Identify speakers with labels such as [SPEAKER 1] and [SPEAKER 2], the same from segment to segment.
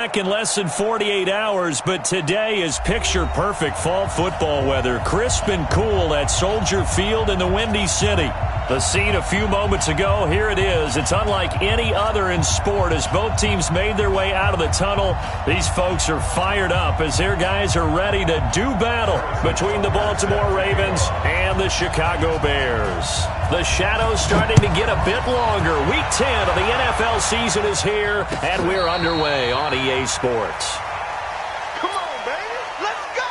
[SPEAKER 1] Back in less than 48 hours, but today is picture-perfect fall football weather. Crisp and cool at Soldier Field in the Windy City. The scene a few moments ago, here it is. It's unlike any other in sport as both teams made their way out of the tunnel. These folks are fired up as their guys are ready to do battle between the Baltimore Ravens and the Chicago Bears. The shadow's starting to get a bit longer. Week 10 of the NFL season is here, and we're underway on EA Sports.
[SPEAKER 2] Come on, baby. Let's go.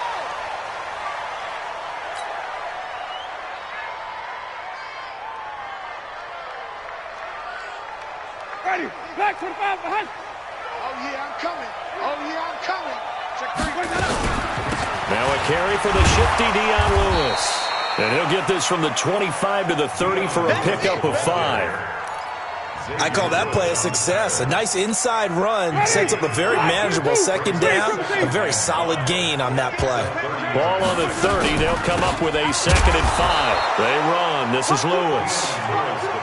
[SPEAKER 3] Ready. Back 25 behind.
[SPEAKER 2] Oh, yeah, I'm coming. Oh, yeah, I'm coming. Check 3.
[SPEAKER 1] Now a carry for the shifty Dion Lewis. And he'll get this from the 25 to the 30 for a pickup of 5.
[SPEAKER 4] I call that play a success. A nice inside run sets up a very manageable second down. A very solid gain on that play.
[SPEAKER 1] Ball on the 30. They'll come up with a 2nd and 5. They run. This is Lewis.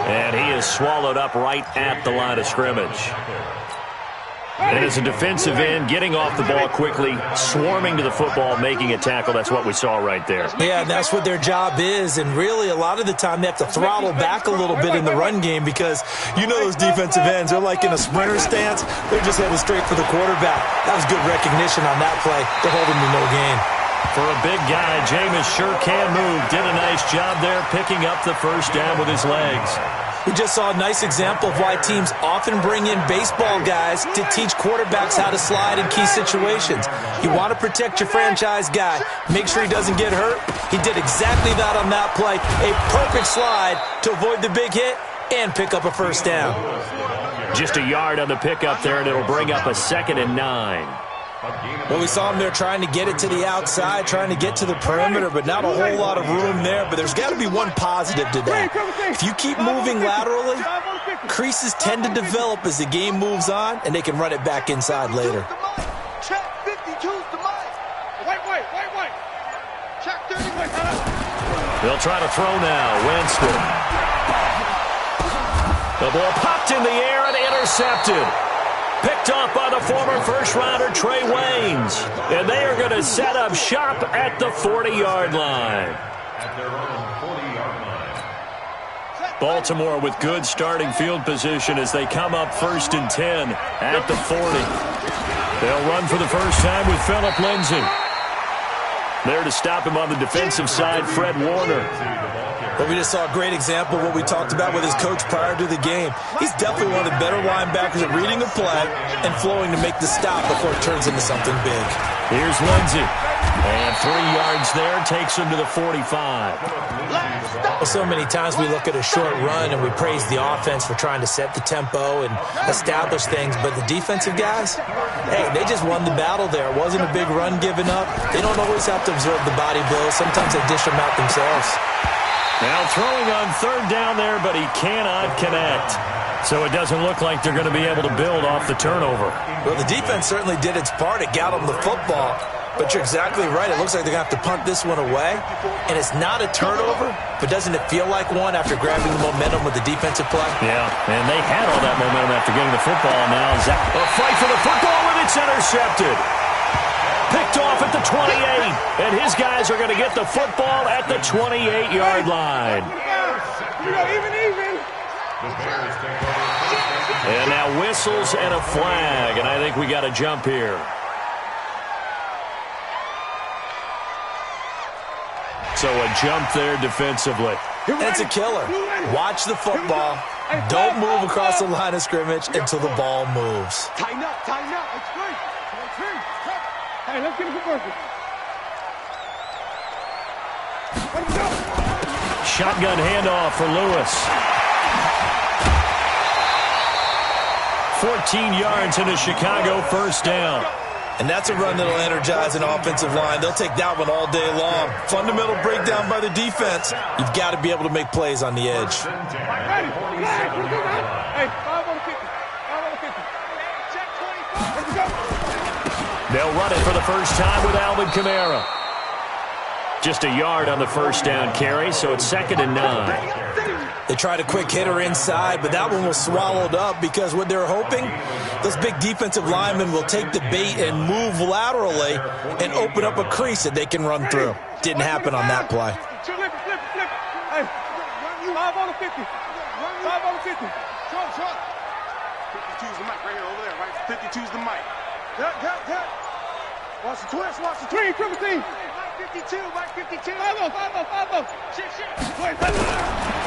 [SPEAKER 1] And he is swallowed up right at the line of scrimmage. And as a defensive end, getting off the ball quickly, swarming to the football, making a tackle, that's what we saw right there.
[SPEAKER 4] Yeah, and that's what their job is. And really, a lot of the time, they have to throttle back a little bit in the run game because you know those defensive ends, they're like in a sprinter stance. They're just headed straight for the quarterback. That was good recognition on that play to hold him to no gain.
[SPEAKER 1] For a big guy, Jameis sure can move. Did a nice job there picking up the first down with his legs.
[SPEAKER 4] We just saw a nice example of why teams often bring in baseball guys to teach quarterbacks how to slide in key situations. You want to protect your franchise guy. Make sure he doesn't get hurt. He did exactly that on that play. A perfect slide to avoid the big hit and pick up a first down.
[SPEAKER 1] Just a yard on the pickup there, and it'll bring up a 2nd and 9.
[SPEAKER 4] Well, we saw him there trying to get it to the outside, trying to get to the perimeter, but not a whole lot of room there. But there's got to be one positive today. If you keep moving laterally, creases tend to develop as the game moves on, and they can run it back inside later.
[SPEAKER 2] Check 52's the mic.
[SPEAKER 3] Wait.
[SPEAKER 2] Check 30.
[SPEAKER 1] They'll try to throw now. Winston. The ball popped in the air and intercepted. Picked off by the former first-rounder Trey Waynes. And they are going to set up shop at the 40-yard line. Baltimore with good starting field position as they come up 1st and 10 at the 40. They'll run for the first time with Phillip Lindsay. There to stop him on the defensive side, Fred Warner.
[SPEAKER 4] But we just saw a great example of what we talked about with his coach prior to the game. He's definitely one of the better linebackers at reading a play and flowing to make the stop before it turns into something big.
[SPEAKER 1] Here's Lindsay. And 3 yards there takes him to the 45.
[SPEAKER 4] Well, so many times we look at a short run and we praise the offense for trying to set the tempo and establish things. But the defensive guys, hey, they just won the battle there. It wasn't a big run given up. They don't always have to absorb the body blows. Sometimes they dish them out themselves.
[SPEAKER 1] Now throwing on 3rd down there, but he cannot connect. So it doesn't look like they're going to be able to build off the turnover.
[SPEAKER 4] Well, the defense certainly did its part. It got them the football. But you're exactly right. It looks like they're going to have to punt this one away. And it's not a turnover, but doesn't it feel like one after grabbing the momentum with the defensive play?
[SPEAKER 1] Yeah, and they had all that momentum after getting the football. Now Zach, a fight for the football, and it's intercepted. Picked off at the 28, and his guys are going to get the football at the 28-yard line.
[SPEAKER 3] Even.
[SPEAKER 1] And now whistles and a flag, and I think we got a jump here. So a jump there defensively.
[SPEAKER 4] That's a killer. Watch the football. Don't move across the line of scrimmage until the ball moves.
[SPEAKER 2] Tighten up.
[SPEAKER 3] Hey, let's get a good person.
[SPEAKER 1] Shotgun handoff for Lewis. 14 yards and a Chicago first down.
[SPEAKER 4] And that's a run that'll energize an offensive line. They'll take that one all day long. Fundamental breakdown by the defense. You've got to be able to make plays on the edge.
[SPEAKER 3] Hey, 5 on 50.
[SPEAKER 2] Check 25.
[SPEAKER 3] Let's go.
[SPEAKER 1] They'll run it for the first time with Alvin Kamara. Just a yard on the first down carry, so it's 2nd and 9.
[SPEAKER 4] They tried a quick hitter inside, but that one was swallowed up because what they're hoping, those big defensive linemen will take the bait and move laterally and open up a crease that they can run through. Didn't happen on that play.
[SPEAKER 3] Flip it. Hey, 5 on the 50. 5 on the 50.
[SPEAKER 2] Short. 52's the mic right here over there, right? 52's the mic. Cut. Watch the twist.
[SPEAKER 3] Triple team.
[SPEAKER 2] Mike 52.
[SPEAKER 3] 5-0. Shit.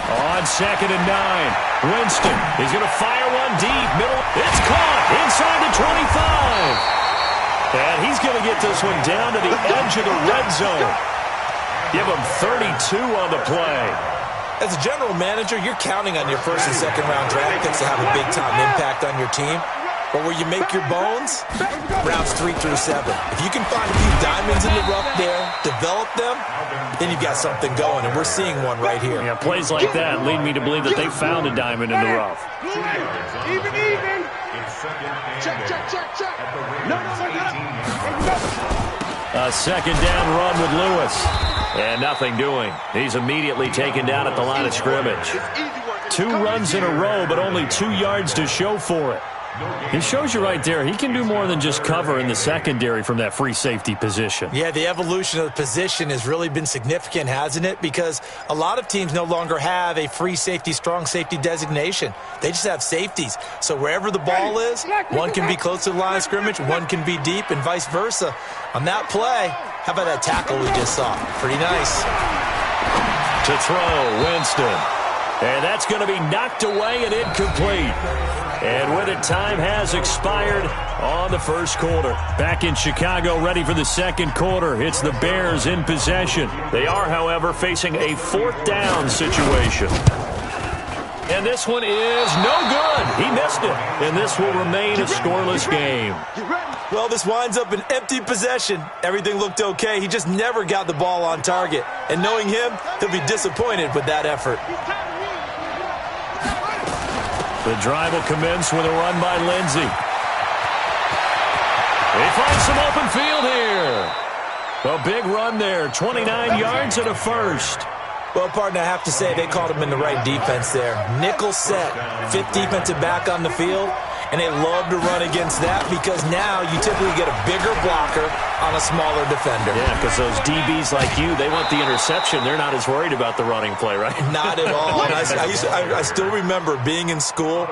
[SPEAKER 1] On 2nd and 9, Winston is going to fire one deep, middle. It's caught inside the 25. And he's going to get this one down to the edge of the red zone. Give him 32 on the play.
[SPEAKER 4] As a general manager, you're counting on your first and second round draft picks to have a big-time impact on your team. But where you make your bones, rounds 3 through 7. If you can find a few diamonds in the rough there, develop them, then you've got something going, and we're seeing one right here.
[SPEAKER 1] Yeah, plays like that lead me to believe that they found a diamond in the rough.
[SPEAKER 3] Even.
[SPEAKER 2] Check. No.
[SPEAKER 1] A 2nd down run with Lewis. And nothing doing. He's immediately taken down at the line of scrimmage. 2 runs in a row, but only 2 yards to show for it. It shows you right there, he can do more than just cover in the secondary from that free safety position.
[SPEAKER 4] Yeah, the evolution of the position has really been significant, hasn't it? Because a lot of teams no longer have a free safety, strong safety designation. They just have safeties. So wherever the ball is, one can be close to the line of scrimmage, one can be deep, and vice versa. On that play, how about that tackle we just saw? Pretty nice.
[SPEAKER 1] To throw, Winston. And that's going to be knocked away and incomplete. And with it, time has expired on the first quarter. Back in Chicago, ready for the second quarter. It's the Bears in possession. They are, however, facing a 4th down situation. And this one is no good. He missed it. And this will remain a scoreless game.
[SPEAKER 4] Well, this winds up an empty possession. Everything looked okay. He just never got the ball on target. And knowing him, he'll be disappointed with that effort.
[SPEAKER 1] The drive will commence with a run by Lindsey. They find some open field here. A big run there, 29 yards and a first.
[SPEAKER 4] Well, partner, I have to say they called him in the right defense there. Nickel set, 5th defensive back on the field, and they love to run against that because now you typically get a bigger blocker on a smaller defender.
[SPEAKER 1] Yeah, because those DBs like you, they want the interception. They're not as worried about the running play, right?
[SPEAKER 4] Not at all. And I still remember being in school,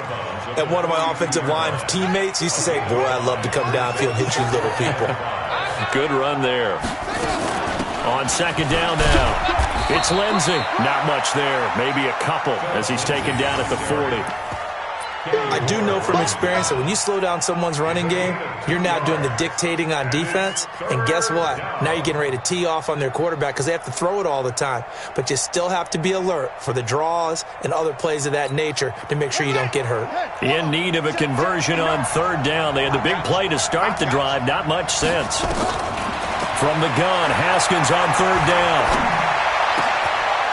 [SPEAKER 4] and one of my offensive line teammates used to say, boy, I'd love to come downfield and hit you little people.
[SPEAKER 1] Good run there. On 2nd down now. It's Lindsey. Not much there. Maybe a couple as he's taken down at the 40.
[SPEAKER 4] I do know from experience that when you slow down someone's running game, you're now doing the dictating on defense. And guess what? Now you're getting ready to tee off on their quarterback because they have to throw it all the time. But you still have to be alert for the draws and other plays of that nature to make sure you don't get hurt.
[SPEAKER 1] In need of a conversion on 3rd down. They had the big play to start the drive. Not much sense. From the gun, Haskins on 3rd down.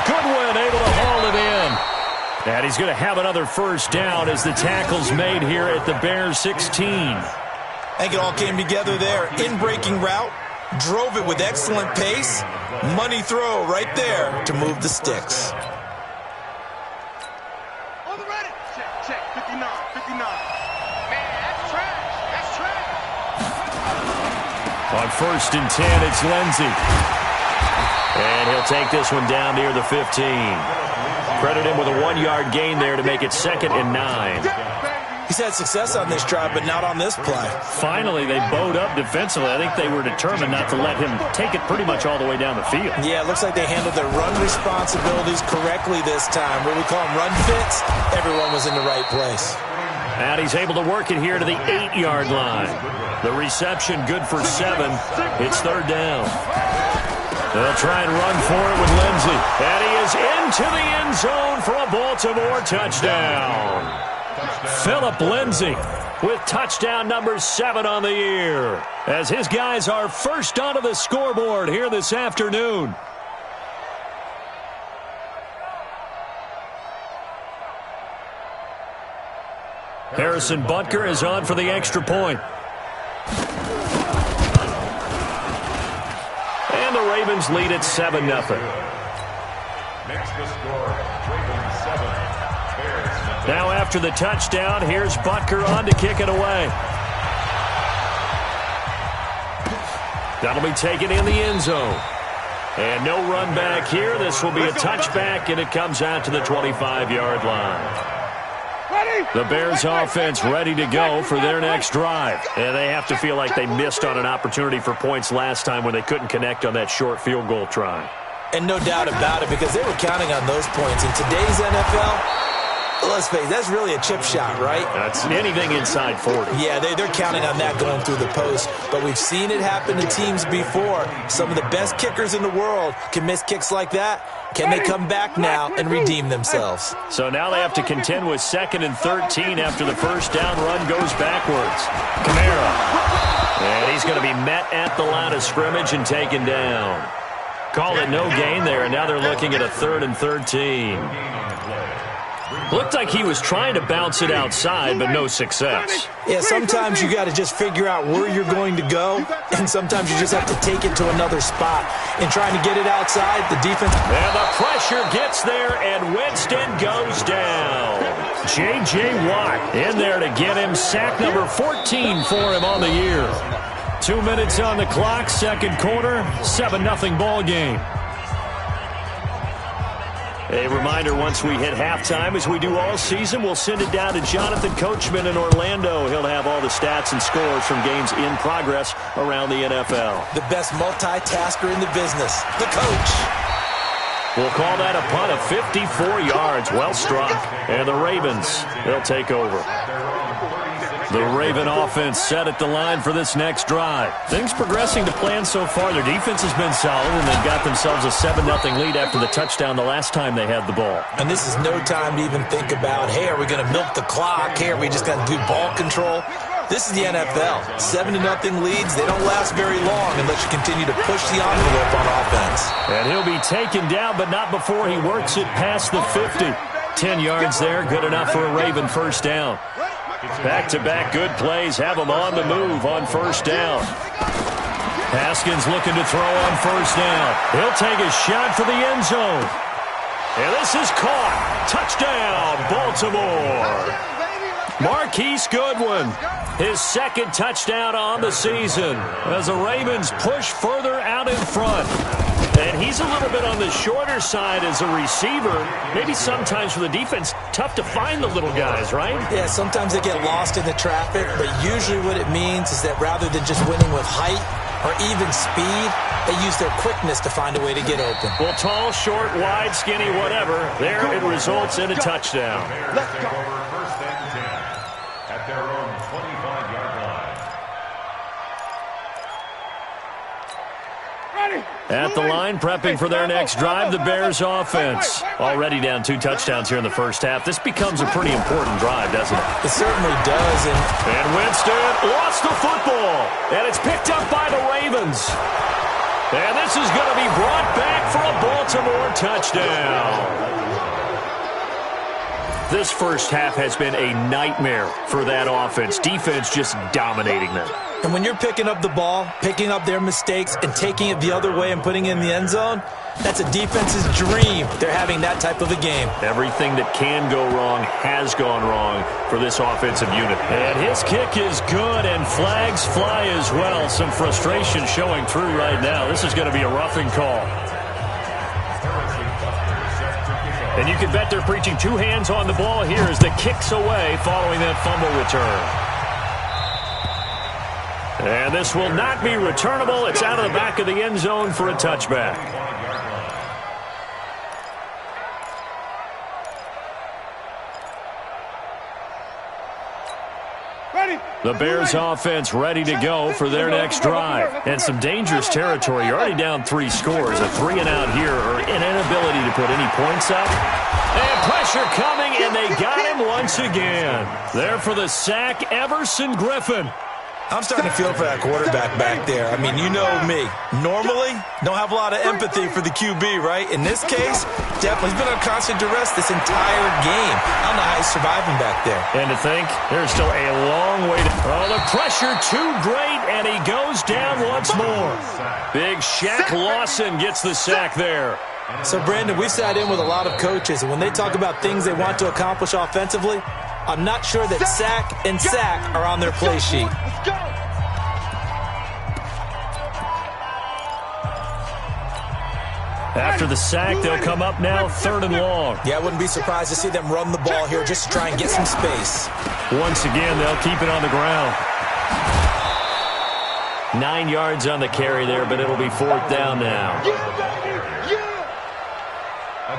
[SPEAKER 1] Goodwin able to haul it in. And he's going to have another first down as the tackle's made here at the Bears 16.
[SPEAKER 4] I think it all came together there. In-breaking route, drove it with excellent pace. Money throw right there to move the sticks.
[SPEAKER 2] On the ready. Check. 59. Man, that's trash.
[SPEAKER 1] On 1st and 10, it's Lindsey. And he'll take this one down near the 15. Credit him with a 1-yard gain there to make it 2nd and 9.
[SPEAKER 4] He's had success on this drive, but not on this play.
[SPEAKER 1] Finally, they bowed up defensively. I think they were determined not to let him take it pretty much all the way down the field.
[SPEAKER 4] Yeah, it looks like they handled their run responsibilities correctly this time. Where we call them run fits, everyone was in the right place.
[SPEAKER 1] And he's able to work it here to the 8-yard line. The reception good for 7. It's 3rd down. They'll try and run for it with Lindsey. And he is into the end zone for a Baltimore touchdown. Philip Lindsey with touchdown number 7 on the year, as his guys are first onto the scoreboard here this afternoon. Harrison Butker is on for the extra point. And And the Ravens lead at 7-0.
[SPEAKER 5] Next to score, Ravens 7, Bears 0.
[SPEAKER 1] Now after the touchdown, here's Butker on to kick it away. That'll be taken in the end zone. And no run back here. This will be a touchback, and it comes out to the 25-yard line. The Bears offense ready to go for their next drive. And they have to feel like they missed on an opportunity for points last time when they couldn't connect on that short field goal try.
[SPEAKER 4] And no doubt about it, because they were counting on those points. In today's NFL, let's face it, that's really a chip shot, right?
[SPEAKER 1] That's anything inside 40.
[SPEAKER 4] Yeah, they're counting on that going through the post. But we've seen it happen to teams before. Some of the best kickers in the world can miss kicks like that. Can they come back now and redeem themselves?
[SPEAKER 1] So now they have to contend with 2nd and 13 after the first down run goes backwards. Kamara. And he's going to be met at the line of scrimmage and taken down. Call it no gain there, and now they're looking at a 3rd and 13. Looked like he was trying to bounce it outside, but no success.
[SPEAKER 4] Yeah, sometimes you got to just figure out where you're going to go, and sometimes you just have to take it to another spot. In trying to get it outside, the defense...
[SPEAKER 1] And the pressure gets there, and Winston goes down. J.J. Watt in there to get him. Sack number 14 for him on the year. 2 minutes on the clock, second quarter, 7-0 ball game. A reminder, once we hit halftime, as we do all season, we'll send it down to Jonathan Coachman in Orlando. He'll have all the stats and scores from games in progress around the NFL.
[SPEAKER 4] The best multitasker in the business, the coach.
[SPEAKER 1] We'll call that a punt of 54 yards. Well struck. And the Ravens, they'll take over. The Raven offense set at the line for this next drive. Things progressing to plan so far. Their defense has been solid, and they've got themselves a 7-0 lead after the touchdown the last time they had the ball.
[SPEAKER 4] And this is no time to even think about, hey, are we going to milk the clock? Hey, are we just going to do ball control? This is the NFL. 7-0 leads, they don't last very long unless you continue to push the envelope on offense.
[SPEAKER 1] And he'll be taken down, but not before he works it past the 50. 10 yards there, good enough for a Raven first down. Back-to-back good plays have him on the move on first down. Haskins looking to throw on first down. He'll take a shot for the end zone. And this is caught. Touchdown, Baltimore. Marquise Goodwin, his second touchdown on the season as the Ravens push further out in front. And he's a little bit on the shorter side as a receiver. Maybe sometimes for the defense, tough to find the little guys, right?
[SPEAKER 4] Yeah, sometimes they get lost in the traffic, but usually what it means is that rather than just winning with height or even speed, they use their quickness to find a way to get open.
[SPEAKER 1] Well, tall, short, wide, skinny, whatever, there it results in a touchdown.
[SPEAKER 5] Let's go. First and 10 at their own 25-yard line.
[SPEAKER 1] At the line, prepping for their next drive, the Bears offense. Already down 2 touchdowns here in the first half. This becomes a pretty important drive, doesn't it?
[SPEAKER 4] It certainly does.
[SPEAKER 1] And Winston lost the football. And it's picked up by the Ravens. And this is going to be brought back for a Baltimore touchdown. This first half has been a nightmare for that offense. Defense just dominating them.
[SPEAKER 4] And when you're picking up the ball, picking up their mistakes, and taking it the other way and putting it in the end zone, that's a defense's dream. They're having that type of a game.
[SPEAKER 1] Everything that can go wrong has gone wrong for this offensive unit. And his kick is good, and flags fly as well. Some frustration showing through right now. This is going to be a roughing call. And you can bet they're preaching 2 hands on the ball here as the kick's away following that fumble return. And this will not be returnable. It's out of the back of the end zone for a touchback. The Bears offense ready to go for their next drive. And some dangerous territory. You're already down 3 scores. A 3-and-out here or an inability to put any points up. And pressure coming, and they got him once again. There for the sack, Everson Griffin.
[SPEAKER 4] I'm starting to feel for that quarterback back there. I mean, you know me. Normally, don't have a lot of empathy for the QB, right? In this case, definitely he's been on constant duress this entire game. I don't know how he's surviving back there.
[SPEAKER 1] And to think, there's still a long way to... Oh, the pressure too great, and he goes first down once more. Big Shaq Lawson gets the sack there.
[SPEAKER 4] So, Brandon, we've sat in with a lot of coaches, and when they talk about things they want to accomplish offensively, I'm not sure that sack and sack are on their play sheet.
[SPEAKER 3] Let's go.
[SPEAKER 1] After the sack, they'll come up now 3rd and long.
[SPEAKER 4] Yeah, I wouldn't be surprised to see them run the ball here just to try and get some space.
[SPEAKER 1] Once again, they'll keep it on the ground. 9 yards on the carry there, but it'll be 4th down now.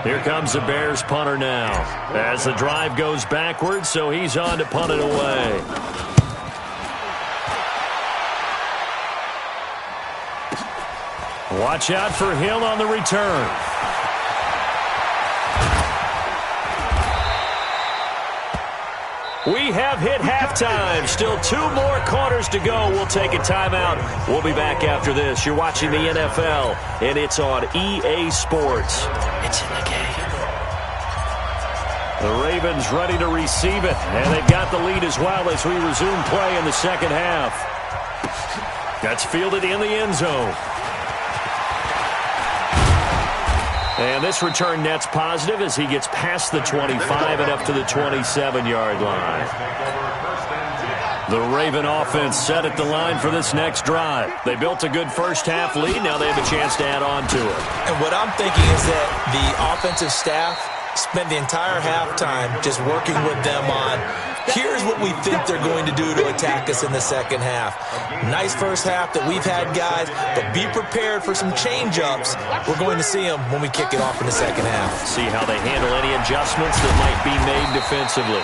[SPEAKER 1] Here comes the Bears punter now. As the drive goes backwards, so he's on to punt it away. Watch out for Hill on the return. We have hit halftime. Still 2 more quarters to go. We'll take a timeout. We'll be back after this. You're watching the NFL, and it's on EA Sports. It's in the game. The Ravens ready to receive it, and they've got the lead as well as we resume play in the second half. That's fielded in the end zone. And this return net's positive as he gets past the 25 and up to the 27-yard line. The Raven offense set at the line for this next drive. They built a good first-half lead. Now they have a chance to add on to it.
[SPEAKER 4] And what I'm thinking is that the offensive staff spent the entire halftime just working with them on, here's what we think they're going to do to attack us in the second half. Nice first half that we've had, guys, but be prepared for some change-ups. We're going to see them when we kick it off in the second half.
[SPEAKER 1] See how they handle any adjustments that might be made defensively.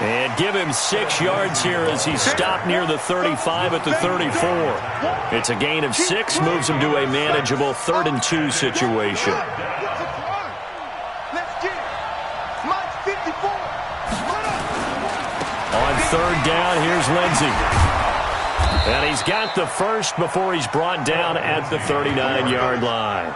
[SPEAKER 1] And give him 6 yards here as he's stopped near the 35 at the 34. It's a gain of 6, moves him to a manageable 3rd and 2 situation. On 3rd down, here's Lindsey. And he's got the first before he's brought down at the 39-yard line.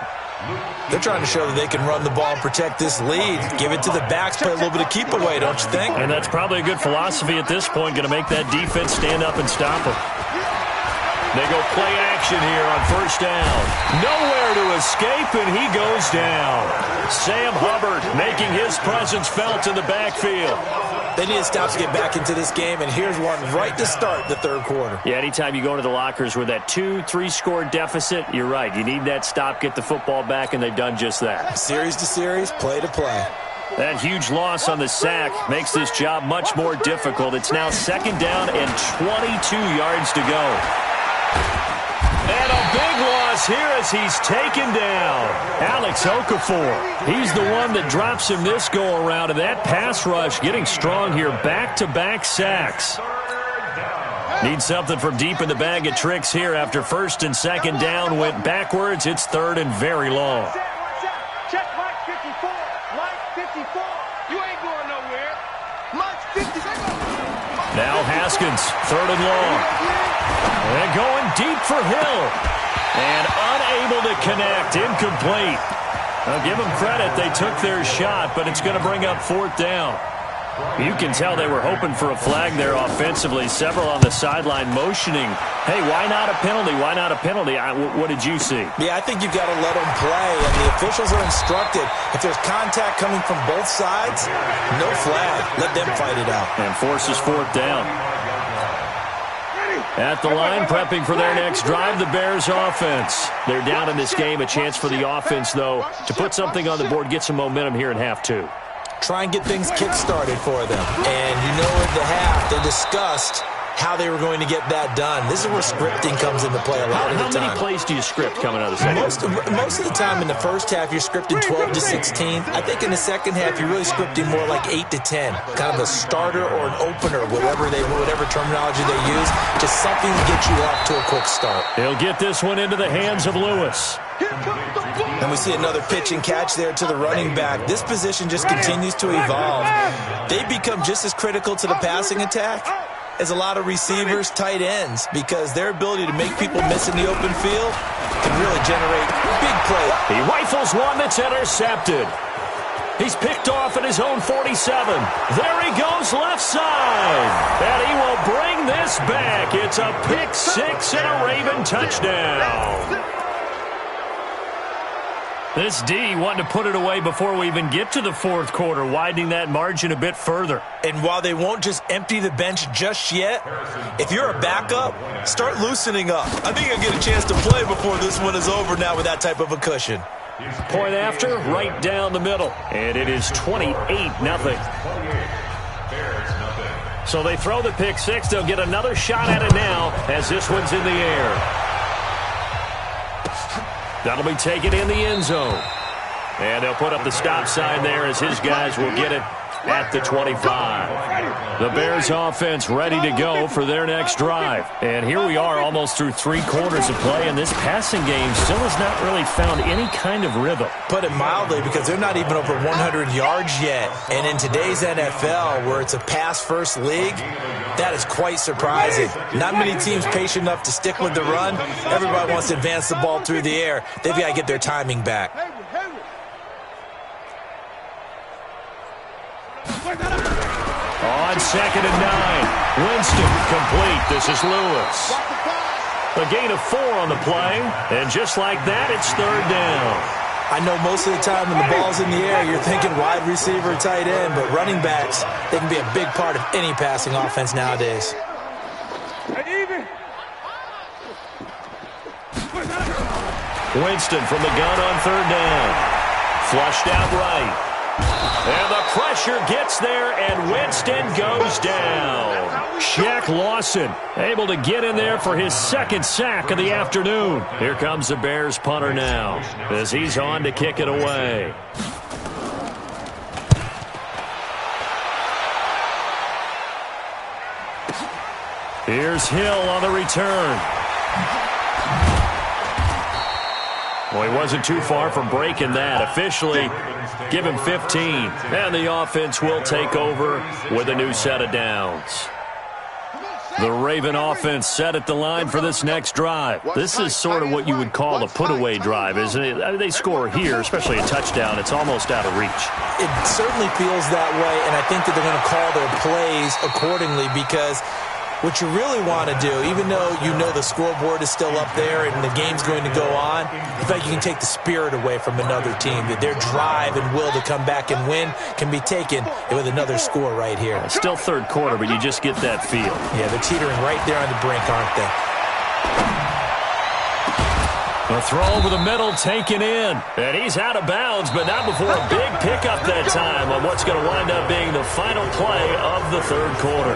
[SPEAKER 4] They're trying to show that they can run the ball and protect this lead. Give it to the backs, play a little bit of keep away, don't you think?
[SPEAKER 1] And that's probably a good philosophy at this point, going to make that defense stand up and stop them. They go play action here on 1st down. Nowhere to escape, and he goes down. Sam Hubbard making his presence felt in the backfield.
[SPEAKER 4] They need to stop to get back into this game, and here's one right to start the 3rd quarter.
[SPEAKER 1] Yeah, anytime you go into the lockers with that 2-3 score deficit, you're right. You need that stop, get the football back, and they've done just that.
[SPEAKER 4] Series to series, play to play.
[SPEAKER 1] That huge loss on the sack makes this job much more difficult. It's now 2nd down and 22 yards to go. And a big loss here as he's taken down. Alex Okafor, he's the one that drops him this go-around, and that pass rush getting strong here. Back-to-back sacks. Need something from deep in the bag of tricks here after 1st and 2nd down went backwards. It's 3rd and very long.
[SPEAKER 3] Check Mike 54. Mike 54. You ain't going nowhere. Mike 54.
[SPEAKER 1] Now Haskins, 3rd and long. And going deep for Hill. And unable to connect. Incomplete. I'll give them credit. They took their shot, but it's going to bring up 4th down. You can tell they were hoping for a flag there offensively. Several on the sideline motioning. Hey, why not a penalty? Why not a penalty? What did you see?
[SPEAKER 4] Yeah, I think you've got to let them play, and the officials are instructed. If there's contact coming from both sides, no flag. Let them fight it out.
[SPEAKER 1] And forces 4th down. At the line, prepping for their next drive, the Bears offense. They're down in this game. A chance for the offense, though, to put something on the board, get some momentum here in half 2.
[SPEAKER 4] Try and get things kick-started for them. And you know at the half, they discussed how they were going to get that done. This is where scripting comes into play a lot of the time.
[SPEAKER 1] How many plays do you script coming out of the second half?
[SPEAKER 4] Most of the time in the first half, you're scripting 12 to 16. I think in the second half, you're really scripting more like 8 to 10. Kind of a starter or an opener, whatever terminology they use. Just something to get you off to a quick start.
[SPEAKER 1] They'll get this one into the hands of Lewis.
[SPEAKER 4] And we see another pitch and catch there to the running back. This position just continues to evolve. They become just as critical to the passing attack as a lot of receivers, tight ends, because their ability to make people miss in the open field can really generate big plays.
[SPEAKER 1] He rifles one that's intercepted. He's picked off at his own 47. There he goes left side. And he will bring this back. It's a pick six and a Raven touchdown. This D wanting to put it away before we even get to the fourth quarter, widening that margin a bit further.
[SPEAKER 4] And while they won't just empty the bench just yet, if you're a backup, start loosening up. I think you'll get a chance to play before this one is over now with that type of a cushion.
[SPEAKER 1] Point after, right down the middle. And it is 28-0. So they throw the pick six. They'll get another shot at it now as this one's in the air. That'll be taken in the end zone. And they'll put up the stop sign there as his guys will get it at the 25. The Bears offense ready to go for their next drive. And here we are almost through 3 quarters of play, and this passing game still has not really found any kind of rhythm.
[SPEAKER 4] Put it mildly, because they're not even over 100 yards yet. And in today's NFL, where it's a pass-first league, that is quite surprising. Not many teams patient enough to stick with the run. Everybody wants to advance the ball through the air. They've got to get their timing back.
[SPEAKER 1] On 2nd and 9. Winston complete. This is Lewis. A gain of 4 on the play. And just like that, it's 3rd down.
[SPEAKER 4] I know most of the time when the ball's in the air, you're thinking wide receiver, tight end, but running backs, they can be a big part of any passing offense nowadays.
[SPEAKER 1] Winston from the gun on 3rd down. Flushed out right. And the pressure gets there, and Winston goes down. Shaq Lawson able to get in there for his 2nd sack of the afternoon. Here comes the Bears punter now as he's on to kick it away. Here's Hill on the return. Well, he wasn't too far from breaking that. Officially, give him 15. And the offense will take over with a new set of downs. The Raven offense set at the line for this next drive. This is sort of what you would call a put-away drive, isn't it? I mean, they score here, especially a touchdown. It's almost out of reach.
[SPEAKER 4] It certainly feels that way, and I think that they're going to call their plays accordingly, because what you really want to do, even though you know the scoreboard is still up there and the game's going to go on, in fact, you can take the spirit away from another team. That their drive and will to come back and win can be taken with another score right here.
[SPEAKER 1] Still 3rd quarter, but you just get that feel.
[SPEAKER 4] Yeah, they're teetering right there on the brink, aren't they?
[SPEAKER 1] A throw over the middle, taken in. And he's out of bounds, but not before a big pickup that time on what's going to wind up being the final play of the 3rd quarter.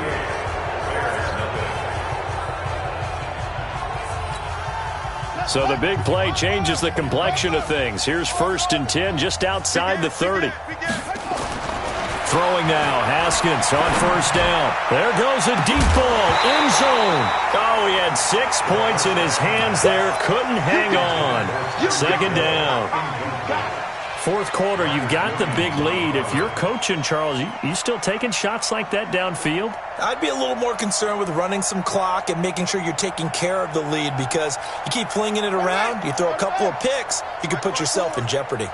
[SPEAKER 1] So the big play changes the complexion of things. Here's 1st and 10 just outside the 30. Throwing now, Haskins on 1st down. There goes a deep ball, end zone. Oh, he had 6 points in his hands there, couldn't hang on. 2nd down. 4th quarter, you've got the big lead. If you're coaching, Charles, you still taking shots like that downfield?
[SPEAKER 4] I'd be a little more concerned with running some clock and making sure you're taking care of the lead, because you keep flinging it around, you throw a couple of picks, you could put yourself in jeopardy.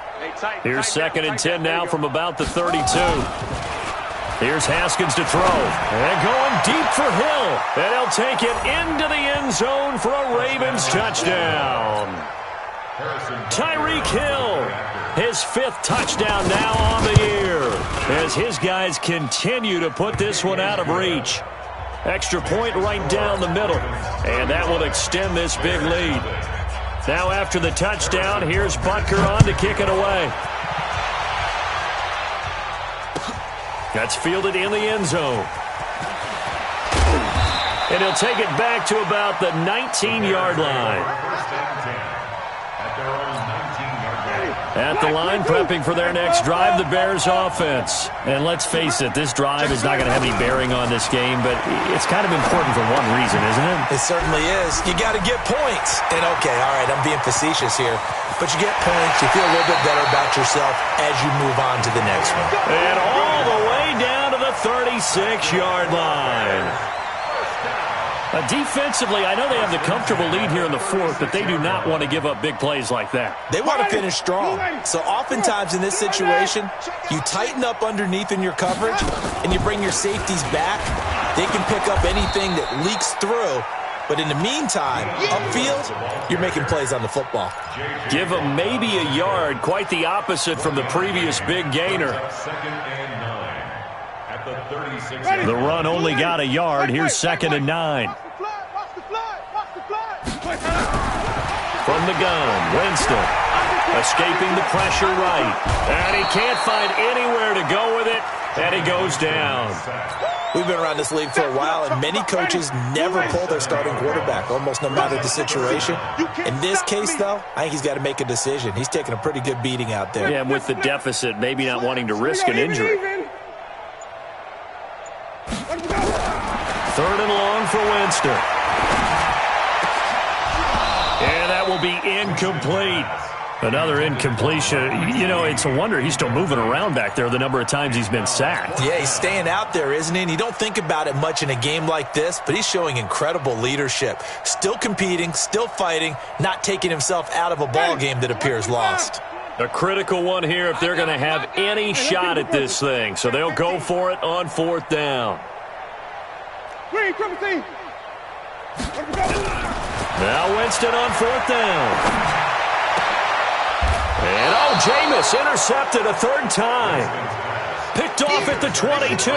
[SPEAKER 1] Here's 2nd and 10 now from about the 32. Here's Haskins to throw. And going deep for Hill. And he'll take it into the end zone for a Ravens touchdown. Tyreek Hill, his 5th touchdown now on the year, as his guys continue to put this one out of reach. Extra point right down the middle, and that will extend this big lead. Now after the touchdown, here's Butker on to kick it away. That's fielded in the end zone. And he'll take it back to about the 19-yard line. At the line, prepping for their next drive, the Bears offense. And let's face it, this drive is not going to have any bearing on this game, but it's kind of important for one reason, isn't it?
[SPEAKER 4] It certainly is. You got to get points. And okay, all right, I'm being facetious here, but you get points, you feel a little bit better about yourself as you move on to the next one.
[SPEAKER 1] And all the way down to the 36-yard line. Defensively, I know they have the comfortable lead here in the fourth, but they do not want to give up big plays like that.
[SPEAKER 4] They want to finish strong. So oftentimes in this situation, you tighten up underneath in your coverage, and you bring your safeties back. They can pick up anything that leaks through. But in the meantime, upfield, you're making plays on the football.
[SPEAKER 1] Give them maybe a yard, quite the opposite from the previous big gainer. The run only got a yard. Here's 2nd and 9. From the gun, Winston escaping the pressure right. And he can't find anywhere to go with it, and he goes down.
[SPEAKER 4] We've been around this league for a while, and many coaches never pull their starting quarterback, almost no matter the situation. In this case, though, I think he's got to make a decision. He's taking a pretty good beating out there.
[SPEAKER 1] Yeah, and with the deficit, maybe not wanting to risk an injury. 3rd and long for Winston. And that will be incomplete. Another incompletion. You know, it's a wonder he's still moving around back there the number of times he's been sacked.
[SPEAKER 4] Yeah, he's staying out there, isn't he? And you don't think about it much in a game like this, but he's showing incredible leadership. Still competing, still fighting, not taking himself out of a ball game that appears lost.
[SPEAKER 1] A critical one here if they're going to have any shot at this thing. So they'll go for it on 4th down. Now Winston on 4th down. And, Jameis intercepted a 3rd time. Picked off at the 22.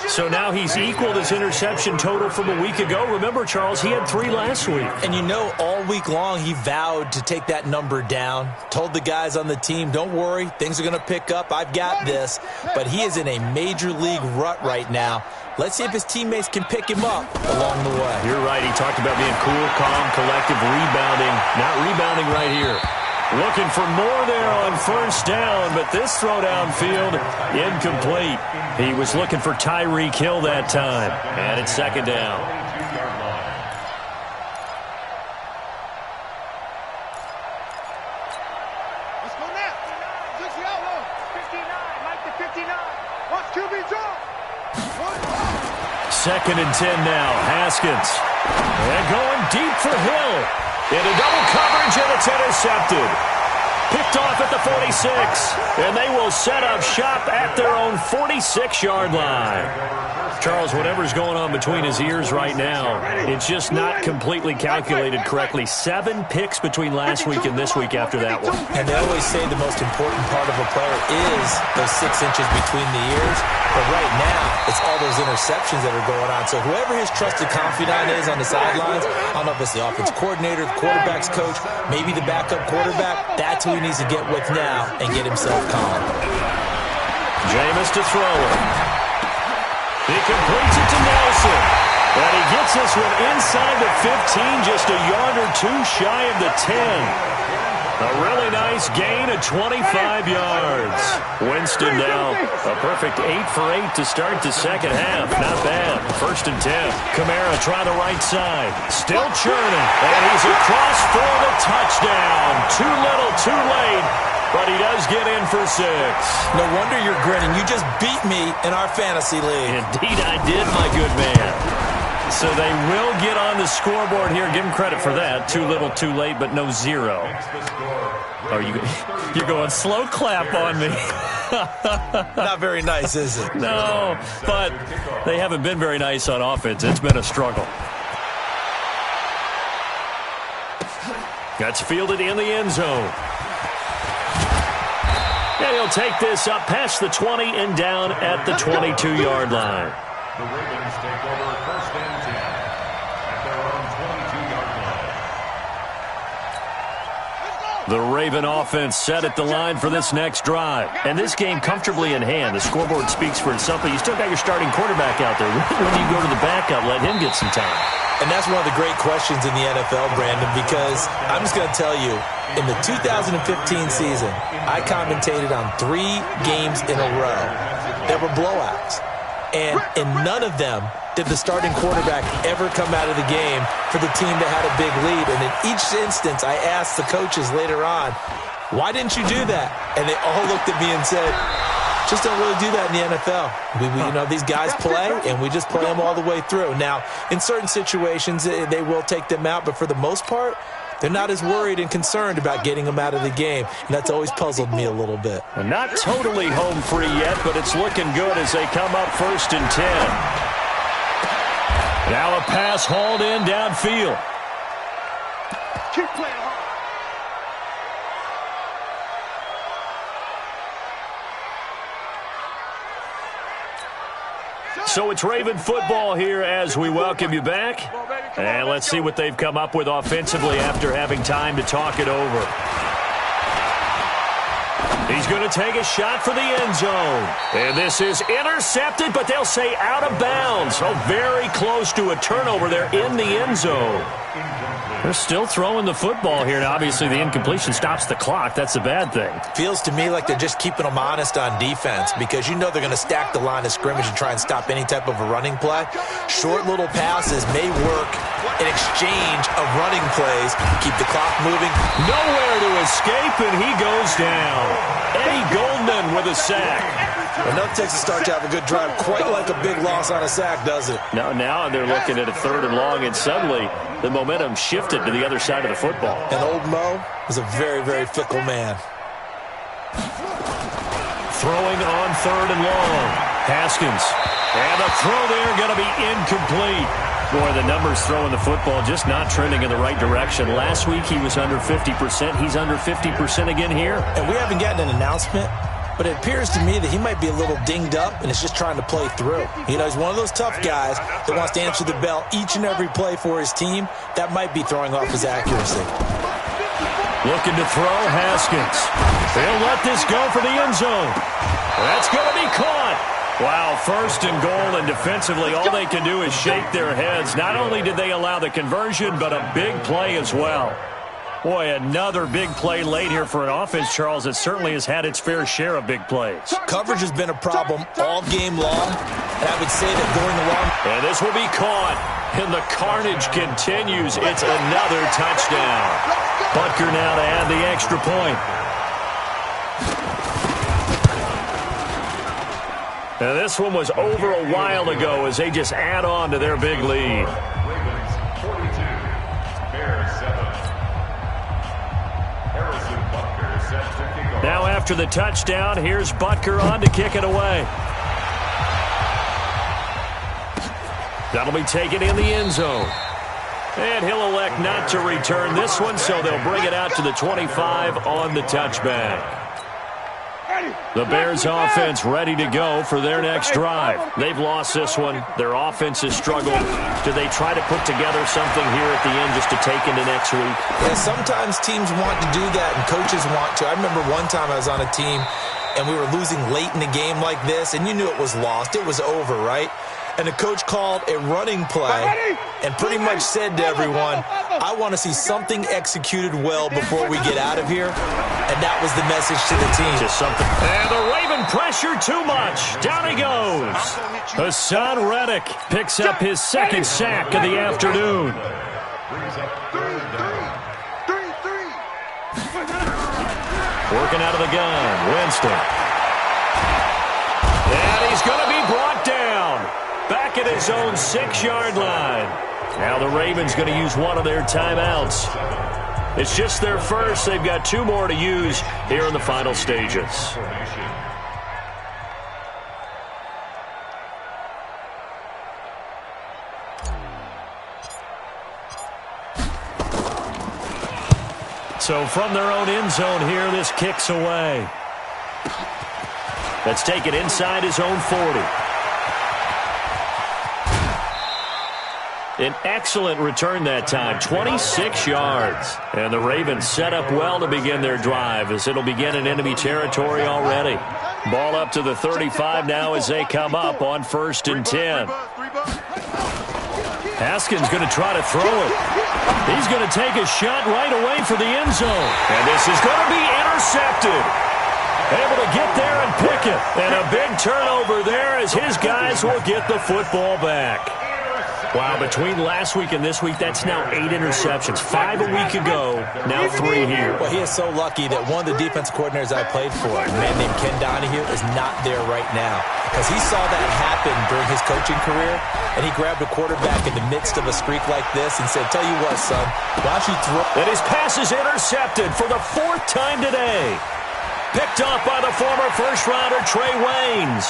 [SPEAKER 1] So now he's equaled his interception total from a week ago. Remember, Charles, he had 3 last week.
[SPEAKER 4] And you know, all week long he vowed to take that number down. Told the guys on the team, don't worry, things are going to pick up. I've got this. But he is in a major league rut right now. Let's see if his teammates can pick him up along the way.
[SPEAKER 1] You're right. He talked about being cool, calm, collective, rebounding. Not rebounding right here. Looking for more there on 1st down, but this throw downfield, incomplete. He was looking for Tyreek Hill that time, and it's 2nd down.
[SPEAKER 3] Let's go now. 60 out low. 59, Mike to 59. Watch QB draw.
[SPEAKER 1] 2nd and 10 now, Haskins. And going deep for Hill. Into double coverage, and it's intercepted. Picked off at the 46, and they will set up shop at their own 46-yard line. Charles, whatever's going on between his ears right now, it's just not completely calculated correctly. 7 picks between last week and this week after that one.
[SPEAKER 4] And they always say the most important part of a player is those 6 inches between the ears. But right now, it's all those interceptions that are going on. So whoever his trusted confidant is on the sidelines, I don't know if it's the offense coordinator, the quarterback's coach, maybe the backup quarterback, that's who he needs to get with now and get himself calm.
[SPEAKER 1] Jameis to throw it. He completes it to Nelson. And he gets this one inside the 15, just a yard or 2 shy of the 10. A really nice gain of 25 yards. Winston now a perfect 8 for 8 to start the 2nd half. Not bad. 1st and 10. Kamara try the right side. Still churning. And he's across for the touchdown. Too little, too late. But he does get in for 6.
[SPEAKER 4] No wonder you're grinning. You just beat me in our fantasy league.
[SPEAKER 1] Indeed I did, my good man. So they will get on the scoreboard here. Give him credit for that. Too little, too late, but no 0. Oh, you're going slow clap on me.
[SPEAKER 4] Not very nice, is it?
[SPEAKER 1] No, but they haven't been very nice on offense. It's been a struggle. That's fielded in the end zone. And he'll take this up past the 20 and down at the 22-yard line.
[SPEAKER 5] The Ravens take over 1st and 10 at their own 22-yard line.
[SPEAKER 1] The Raven offense set at the line for this next drive. And this game comfortably in hand. The scoreboard speaks for itself, but you still got your starting quarterback out there. When you go to the backup, let him get some time.
[SPEAKER 4] And that's one of the great questions in the NFL, Brandon, because I'm just going to tell you, in the 2015 season, I commentated on 3 games in a row. There were blowouts. And in none of them did the starting quarterback ever come out of the game for the team that had a big lead. And in each instance, I asked the coaches later on, why didn't you do that? And they all looked at me and said, Just don't really do that in the NFL. These guys play, and we just play them all the way through. Now, in certain situations, they will take them out, but for the most part, they're not as worried and concerned about getting them out of the game, and that's always puzzled me a little bit.
[SPEAKER 1] Not totally home free yet, but it's looking good as they come up 1st and 10. Now a pass hauled in downfield.
[SPEAKER 2] Keep playing hard.
[SPEAKER 1] So it's Raven football here as we welcome you back. And let's see what they've come up with offensively after having time to talk it over. He's going to take a shot for the end zone. And this is intercepted, but they'll say out of bounds. So very close to a turnover there in the end zone. They're still throwing the football here. Now, obviously, the incompletion stops the clock. That's a bad thing.
[SPEAKER 4] Feels to me like they're just keeping them honest on defense because they're going to stack the line of scrimmage and try and stop any type of a running play. Short little passes may work in exchange of running plays. Keep the clock moving.
[SPEAKER 1] Nowhere to escape, and he goes down. Eddie Goldman with a sack.
[SPEAKER 4] Enough Texas start to have a good drive, quite like a big loss on a sack, does it?
[SPEAKER 1] Now they're looking at a 3rd and long, and suddenly the momentum shifted to the other side of the football.
[SPEAKER 4] And old Mo is a very, very fickle man.
[SPEAKER 1] Throwing on 3rd and long. Haskins. And the throw there going to be incomplete. Boy, the numbers throwing the football just not trending in the right direction. Last week he was under 50%. He's under 50% again here.
[SPEAKER 4] And we haven't gotten an announcement, but it appears to me that he might be a little dinged up and is just trying to play through. He's one of those tough guys that wants to answer the bell each and every play for his team. That might be throwing off his accuracy.
[SPEAKER 1] Looking to throw, Haskins. They'll let this go for the end zone. That's going to be caught. Wow, 1st and goal, and defensively all they can do is shake their heads. Not only did they allow the conversion, but a big play as well. Boy, another big play late here for an offense, Charles, that certainly has had its fair share of big plays.
[SPEAKER 4] Coverage has been a problem all game long, and I would say that going along.
[SPEAKER 1] And this will be caught, and the carnage continues. It's another touchdown. Butker now to add the extra point. Now this one was over a while ago as they just add on to their big lead.
[SPEAKER 5] Ravens 42, Bears 7. Harrison Butker set to kick off.
[SPEAKER 1] Now after the touchdown, here's Butker on to kick it away. That'll be taken in the end zone. And he'll elect not to return this one, so they'll bring it out to the 25 on the touchback. The Bears offense ready to go for their next drive. They've lost this one. Their offense has struggled. Do they try to put together something here at the end just to take into next week?
[SPEAKER 4] Yeah, sometimes teams want to do that and coaches want to. I remember one time I was on a team and we were losing late in the game like this, and you knew it was lost. It was over, right? And the coach called a running play and pretty much said to everyone, I want to see something executed well before we get out of here. And that was the message to the team.
[SPEAKER 1] Just something. And the Raven pressure too much. Down he goes. Hassan Reddick picks up his 2nd sack of the afternoon. Working out of the gun, Winston. And he's going to be brought down. Back at his own 6-yard line. Now the Ravens going to use one of their timeouts. It's just their first. They've got 2 more to use here in the final stages. So from their own end zone here, this kicks away. Let's take it inside his own 40. An excellent return that time, 26 yards. And the Ravens set up well to begin their drive as it'll begin in enemy territory already. Ball up to the 35 now as they come up on 1st and 10. Haskins going to try to throw it. He's going to take a shot right away for the end zone. And this is going to be intercepted. Able to get there and pick it. And a big turnover there as his guys will get the football back. Wow, between last week and this week, that's now 8 interceptions. 5 a week ago, now 3 here.
[SPEAKER 4] Well, he is so lucky that one of the defense coordinators I played for, a man named Ken Donahue, is not there right now. Because he saw that happen during his coaching career, and he grabbed a quarterback in the midst of a streak like this and said, tell you what, son, why don't you throw...
[SPEAKER 1] And his pass is intercepted for the 4th time today. Picked off by the former first-rounder Trey Waynes.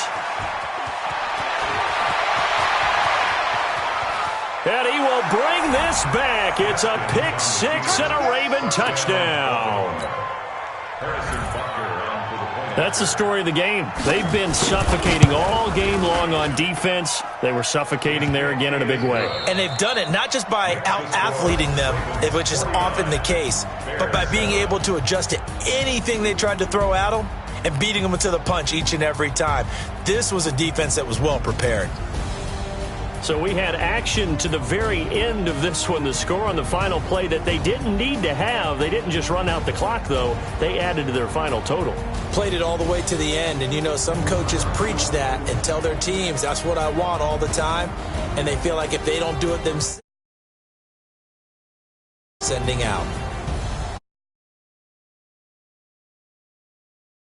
[SPEAKER 1] And he will bring this back. It's a pick 6 and a Raven touchdown. That's the story of the game. They've been suffocating all game long on defense. They were suffocating there again in a big way.
[SPEAKER 4] And they've done it not just by out-athleting them, which is often the case, but by being able to adjust to anything they tried to throw at them and beating them to the punch each and every time. This was a defense that was well prepared.
[SPEAKER 1] So we had action to the very end of this one. The score on the final play that they didn't need to have. They didn't just run out the clock, though. They added to their final total.
[SPEAKER 4] Played it all the way to the end. And, you know, some coaches preach that and tell their teams, that's what I want all the time. And they feel like if they don't do it themselves, sending out.